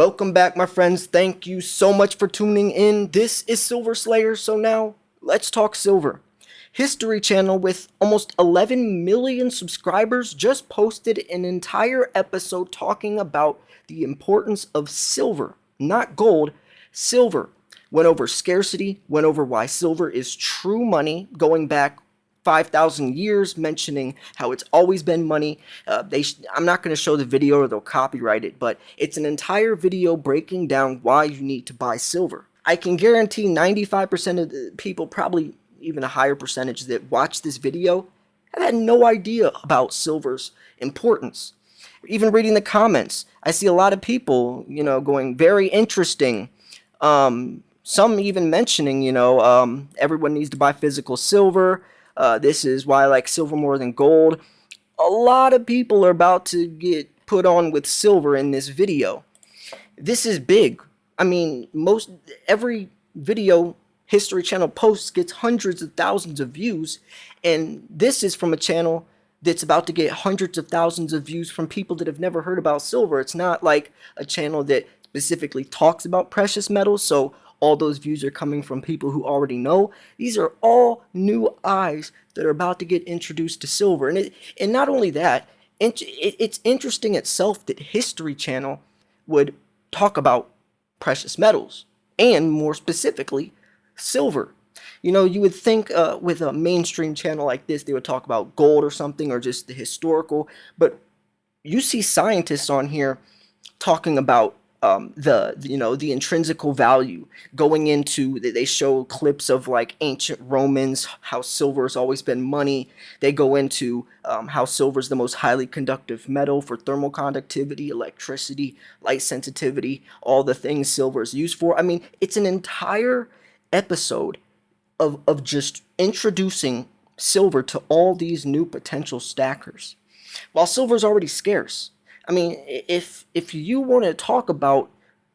Welcome back, my friends. Thank you so much for tuning in. This is Silver Slayer, so now let's talk silver. History Channel, with almost 11 million subscribers, just posted an entire episode talking about the importance of silver, not gold, silver. Went over scarcity, went over why silver is true money, going back 5,000 years, mentioning how it's always been money. I'm not going to show the video or they'll copyright it, but it's an entire video breaking down why you need to buy silver. I can guarantee 95% of the people, probably even a higher percentage that watch this video, have had no idea about silver's importance. Even reading the comments, I see a lot of people, going very interesting. Some even mentioning, everyone needs to buy physical silver. This is why I like silver more than gold. A lot of people are about to get put on with silver in this video. This is big. I mean, every video History Channel posts gets hundreds of thousands of views, and this is from a channel that's about to get hundreds of thousands of views from people that have never heard about silver. It's not like a channel that specifically talks about precious metals, so all those views are coming from people who already know. These are all new eyes that are about to get introduced to silver. And not only that, it's interesting itself that History Channel would talk about precious metals, and more specifically, silver. You would think with a mainstream channel like this, they would talk about gold or something, or just the historical, but you see scientists on here talking about the intrinsical value, going into, they show clips of like ancient Romans, how silver has always been money. They go into how silver is the most highly conductive metal for thermal conductivity, electricity, light sensitivity, all the things silver is used for. I mean, it's an entire episode of just introducing silver to all these new potential stackers, while silver is already scarce. I mean, if you want to talk about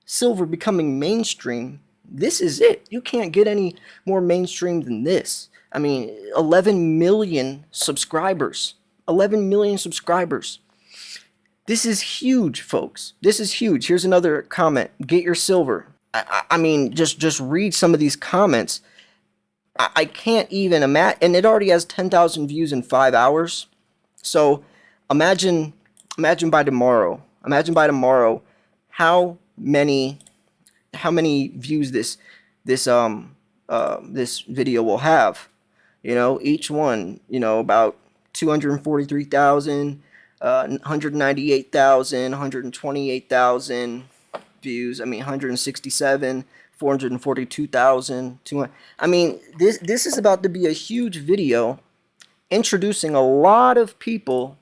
silver becoming mainstream, this is it. You can't get any more mainstream than this. I mean, 11 million subscribers. 11 million subscribers. This is huge, folks. This is huge. Here's another comment. Get your silver. I mean, just read some of these comments. I can't even imagine. And it already has 10,000 views in 5 hours. So imagine by tomorrow. Imagine by tomorrow how many views this video will have. Each one, about 243,000, 198,000, 128,000 views. I mean, 167, 442,000, 200. I mean, this is about to be a huge video introducing a lot of people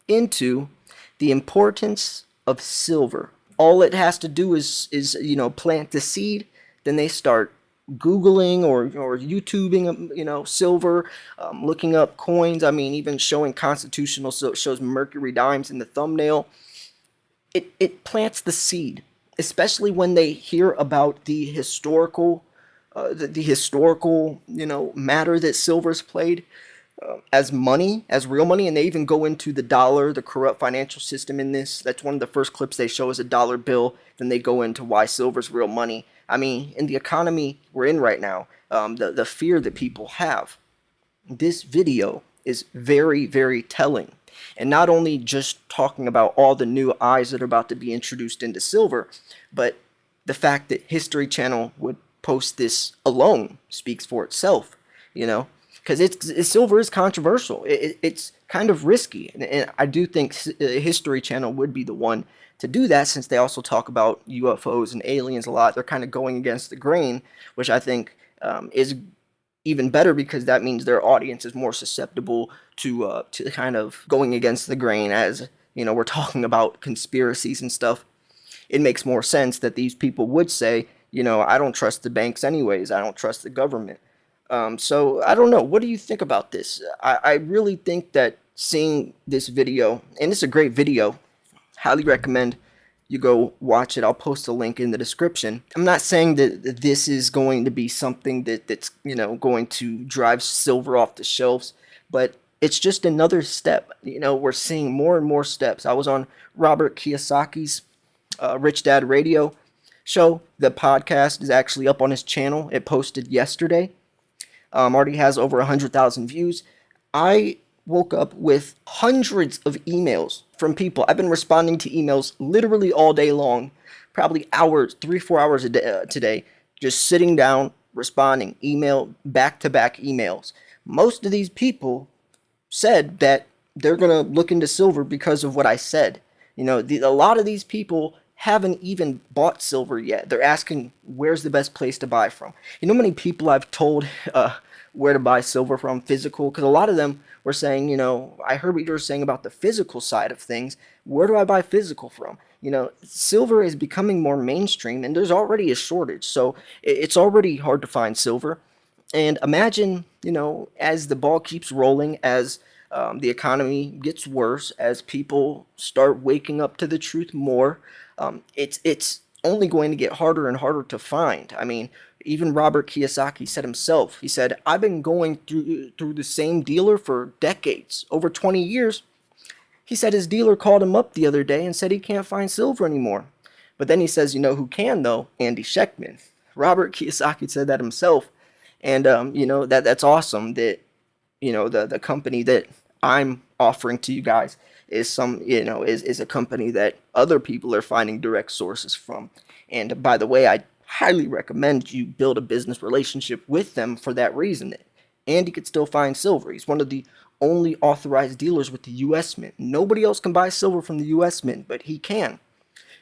into the importance of silver. All it has to do is plant the seed. Then they start Googling or YouTubing, silver, looking up coins. I mean, even showing constitutional, so it shows Mercury dimes in the thumbnail. It plants the seed, especially when they hear about the historical, matter that silver's played. As money, as real money, and they even go into the dollar, the corrupt financial system in this. That's one of the first clips they show is a dollar bill. Then they go into why silver's real money. I mean, in the economy we're in right now, the fear that people have. This video is very, very telling. And not only just talking about all the new eyes that are about to be introduced into silver, but the fact that History Channel would post this alone speaks for itself, because silver is controversial. It's kind of risky, and I do think History Channel would be the one to do that, since they also talk about UFOs and aliens a lot. They're kind of going against the grain, which I think is even better, because that means their audience is more susceptible to kind of going against the grain. As we're talking about conspiracies and stuff, it makes more sense that these people would say, I don't trust the banks anyways. I don't trust the government. So I don't know. What do you think about this? I really think that seeing this video, and it's a great video, highly recommend you go watch it. I'll post a link in the description. I'm not saying that this is going to be something that's going to drive silver off the shelves, but it's just another step. We're seeing more and more steps. I was on Robert Kiyosaki's Rich Dad Radio show. The podcast is actually up on his channel. It posted yesterday. Already has over 100,000 views. I woke up with hundreds of emails from people. I've been responding to emails literally all day long, probably hours, 3, 4 hours a day today, just sitting down, responding, email, back to back emails. Most of these people said that they're going to look into silver because of what I said. A lot of these people haven't even bought silver yet. They're asking, where's the best place to buy from? You know how many people I've told where to buy silver from, physical? Because a lot of them were saying, I heard what you were saying about the physical side of things. Where do I buy physical from? Silver is becoming more mainstream, and there's already a shortage. So it's already hard to find silver. And imagine, as the ball keeps rolling, as the economy gets worse, as people start waking up to the truth more, it's only going to get harder and harder to find. I mean, even Robert Kiyosaki said himself, he said, I've been going through the same dealer for decades, over 20 years. He said his dealer called him up the other day and said he can't find silver anymore. But then he says, who can though? Andy Schectman. Robert Kiyosaki said that himself. And, that's awesome that, the company that I'm offering to you guys is a company that other people are finding direct sources from. And by the way, I highly recommend you build a business relationship with them for that reason. Andy could still find silver. He's one of the only authorized dealers with the U.S. Mint. Nobody else can buy silver from the U.S. Mint, but he can.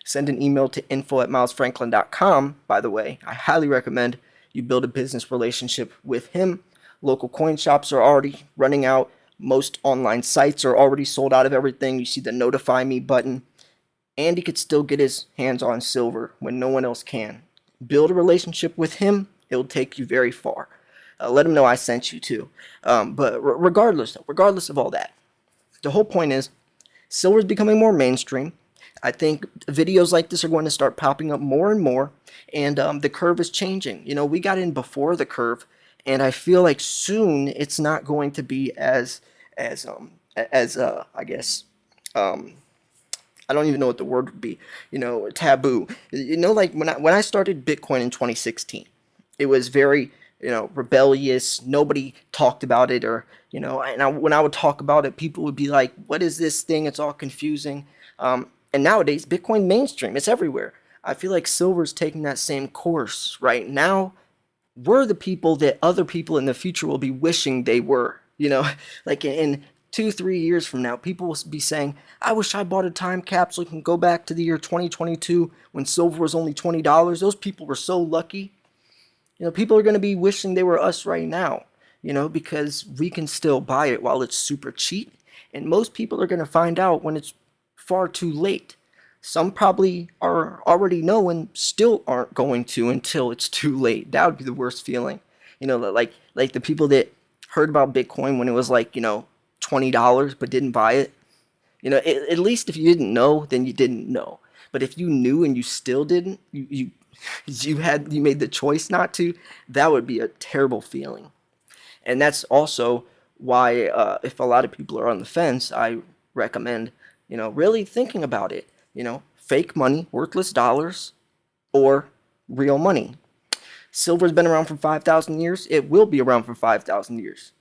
Send an email to info@milesfranklin.com, by the way. I highly recommend you build a business relationship with him. Local coin shops are already running out. Most online sites are already sold out of everything. You see the notify me button. Andy could still get his hands on silver when no one else can. Build a relationship with him. It'll take you very far. Let him know I sent you too. But regardless of all that, the whole point is silver is becoming more mainstream. I think videos like this are going to start popping up more and more, and the curve is changing. We got in before the curve, and I feel like soon it's not going to be as I guess I don't even know what the word would be. Taboo. Like when I started Bitcoin in 2016, it was very rebellious. Nobody talked about it, or when I would talk about it, people would be like, "What is this thing? It's all confusing." And nowadays, Bitcoin mainstream. It's everywhere. I feel like silver's taking that same course right now. We're the people that other people in the future will be wishing they were. Like in 2, 3 years from now, people will be saying, I wish I bought a time capsule and go back to the year 2022 when silver was only $20. Those people were so lucky. People are going to be wishing they were us right now, because we can still buy it while it's super cheap. And most people are going to find out when it's far too late. Some probably are already know and still aren't going to until it's too late. That would be the worst feeling. Like the people that heard about Bitcoin when it was like, $20 but didn't buy it. At least if you didn't know, then you didn't know. But if you knew and you still didn't, you made the choice not to, that would be a terrible feeling. And that's also why if a lot of people are on the fence, I recommend really thinking about it. Fake money, worthless dollars, or real money. Silver's been around for 5,000 years. It will be around for 5,000 years.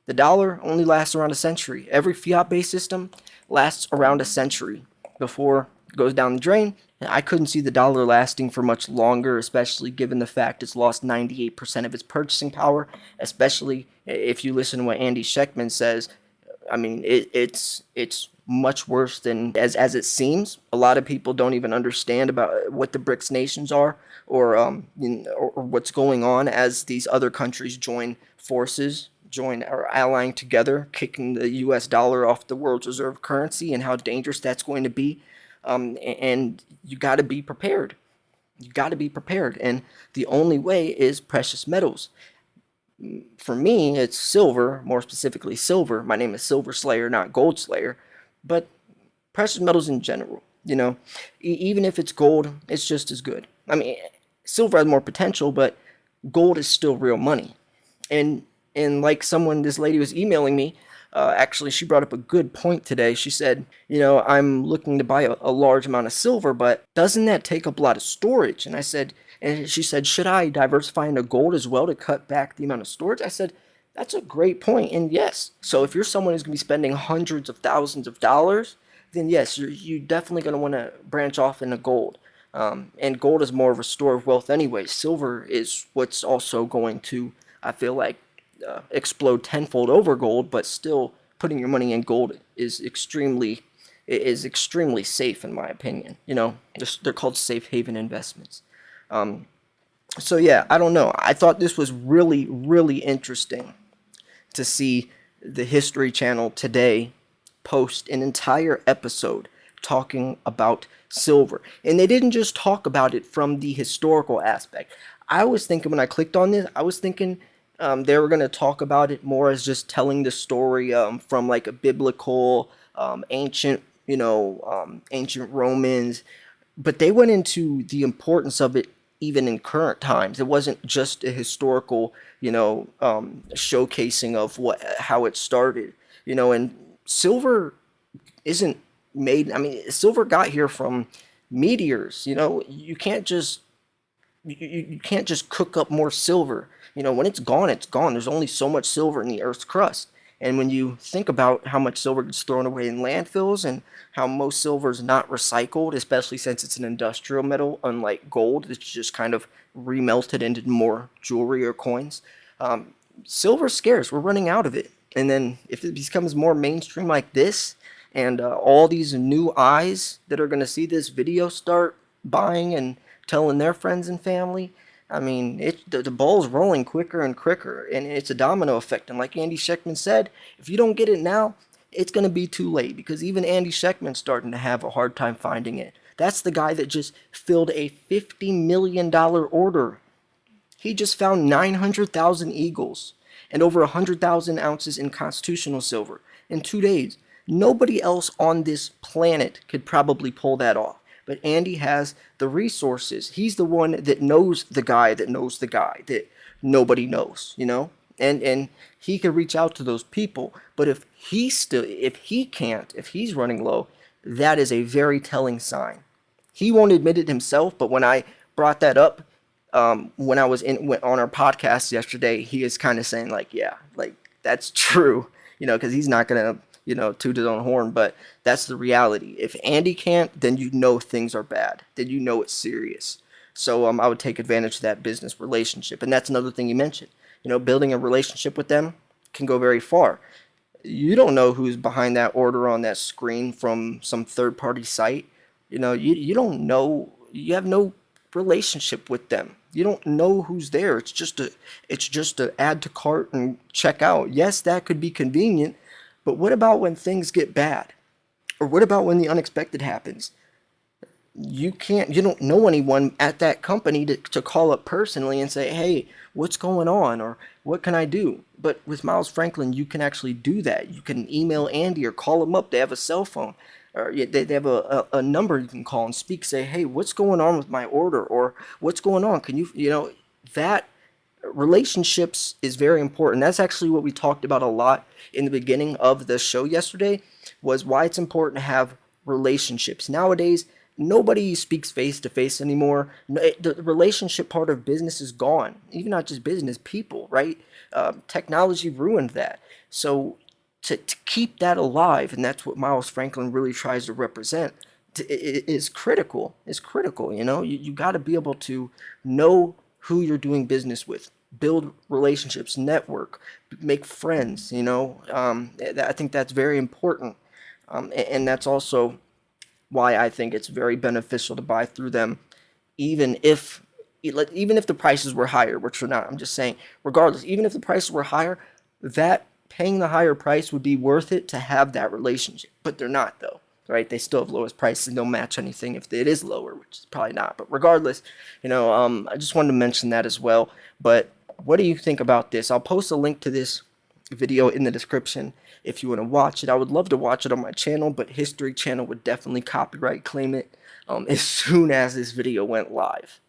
The dollar only lasts around a century. Every fiat-based system lasts around a century before it goes down the drain. And I couldn't see the dollar lasting for much longer, especially given the fact it's lost 98% of its purchasing power, especially if you listen to what Andy Schectman says. I mean, it's much worse than as it seems. A lot of people don't even understand about what the BRICS nations are, or or what's going on as these other countries join forces, or allying together, kicking the U.S. dollar off the world's reserve currency, and how dangerous that's going to be. And you got to be prepared. You got to be prepared, and the only way is precious metals. For me, it's silver, more specifically silver. My name is Silver Slayer, not Gold Slayer, but precious metals in general. Even if it's gold, it's just as good. I mean, silver has more potential, but gold is still real money. And like this lady was emailing me, Actually, she brought up a good point today. She said, I'm looking to buy a large amount of silver, but doesn't that take up a lot of storage? And she said, should I diversify into gold as well to cut back the amount of storage? I said, that's a great point. And yes, so if you're someone who's going to be spending hundreds of thousands of dollars, then yes, you're definitely going to want to branch off into gold. And gold is more of a store of wealth anyway. Silver is what's also going to, I feel like, explode tenfold over gold, but still putting your money in gold is extremely safe in my opinion. They're called safe haven investments. So yeah, I don't know. I thought this was really, really interesting to see the History Channel today post an entire episode talking about silver. And they didn't just talk about it from the historical aspect. I was thinking when I clicked on this, I was thinking they were going to talk about it more as just telling the story from like a biblical, ancient Romans, but they went into the importance of it even in current times. It wasn't just a historical, showcasing of how it started, and silver isn't made. I mean, silver got here from meteors. You can't just cook up more silver. When it's gone, it's gone. There's only so much silver in the Earth's crust. And when you think about how much silver gets thrown away in landfills and how most silver is not recycled, especially since it's an industrial metal, unlike gold, it's just kind of remelted into more jewelry or coins. Silver's scarce. We're running out of it. And then if it becomes more mainstream like this, and all these new eyes that are going to see this video start buying and telling their friends and family, I mean, the ball's rolling quicker and quicker, and it's a domino effect. And like Andy Schectman said, if you don't get it now, it's going to be too late, because even Andy Schectman's starting to have a hard time finding it. That's the guy that just filled a $50 million order. He just found 900,000 eagles and over 100,000 ounces in constitutional silver in 2 days. Nobody else on this planet could probably pull that off. But Andy has the resources. He the one that knows the guy that knows the guy that nobody knows. And he can reach out to those people. But if he can't, if he's running low, that is a very telling sign. He won't admit it himself, but when I brought that up, when I was on our podcast yesterday, he is kind of saying like, yeah, like that's true, because he's not gonna, toot his own horn, but that's the reality. If Andy can't, then things are bad. Then it's serious. So I would take advantage of that business relationship, and that's another thing you mentioned. Building a relationship with them can go very far. You don't know who's behind that order on that screen from some third-party site. You don't know. You have no relationship with them. You don't know who's there. It's just a add to cart and check out. Yes, that could be convenient, but what about when things get bad? Or what about when the unexpected happens? You don't know anyone at that company to call up personally and say, hey, what's going on? Or what can I do? But with Miles Franklin, you can actually do that. You can email Andy or call him up. They have a cell phone. Or they have a number you can call and speak, say, hey, what's going on with my order? Or what's going on? Can that relationships is very important. That's actually what we talked about a lot in the beginning of the show yesterday, was why it's important to have relationships. Nowadays, nobody speaks face to face anymore. The relationship part of business is gone. Even not just business, people, right? Technology ruined that. So to keep that alive, and that's what Miles Franklin really tries to represent, is critical. It's critical. You got to be able to know who you're doing business with, build relationships, network, make friends. I think that's very important, and that's also why I think it's very beneficial to buy through them, even if the prices were higher, which they're not. I'm just saying, regardless, even if the prices were higher, that paying the higher price would be worth it to have that relationship. But they're not, though, right? They still have lowest prices and don't match anything if it is lower, which is probably not. But regardless, I just wanted to mention that as well. But what do you think about this? I'll post a link to this video in the description if you want to watch it. I would love to watch it on my channel, but History Channel would definitely copyright claim it as soon as this video went live.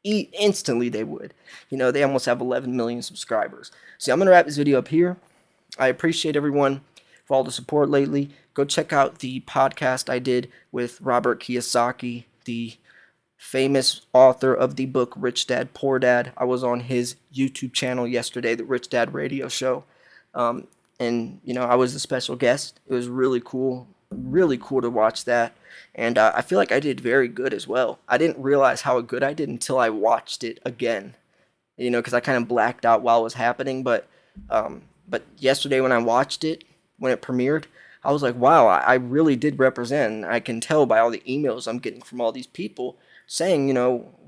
Instantly they would. They almost have 11 million subscribers. So I'm going to wrap this video up here. I appreciate everyone for all the support lately. Go check out the podcast I did with Robert Kiyosaki, the famous author of the book Rich Dad Poor Dad. I was on his YouTube channel yesterday, the Rich Dad Radio Show. And I was a special guest. It was really cool to watch that. And I feel like I did very good as well. I didn't realize how good I did until I watched it again, because I kind of blacked out while it was happening. But yesterday when I watched it, when it premiered, I was like, wow, I really did represent. I can tell by all the emails I'm getting from all these people saying,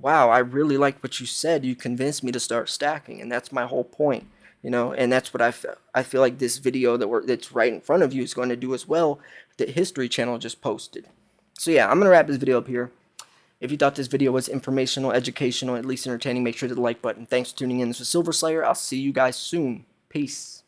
wow, I really like what you said. You convinced me to start stacking, and that's my whole point. And that's what I feel like this video that's right in front of you is going to do as well, that History Channel just posted. So yeah, I'm going to wrap this video up here. If you thought this video was informational, educational, at least entertaining, make sure to hit the like button. Thanks for tuning in. This was Silver Slayer. I'll see you guys soon. Peace.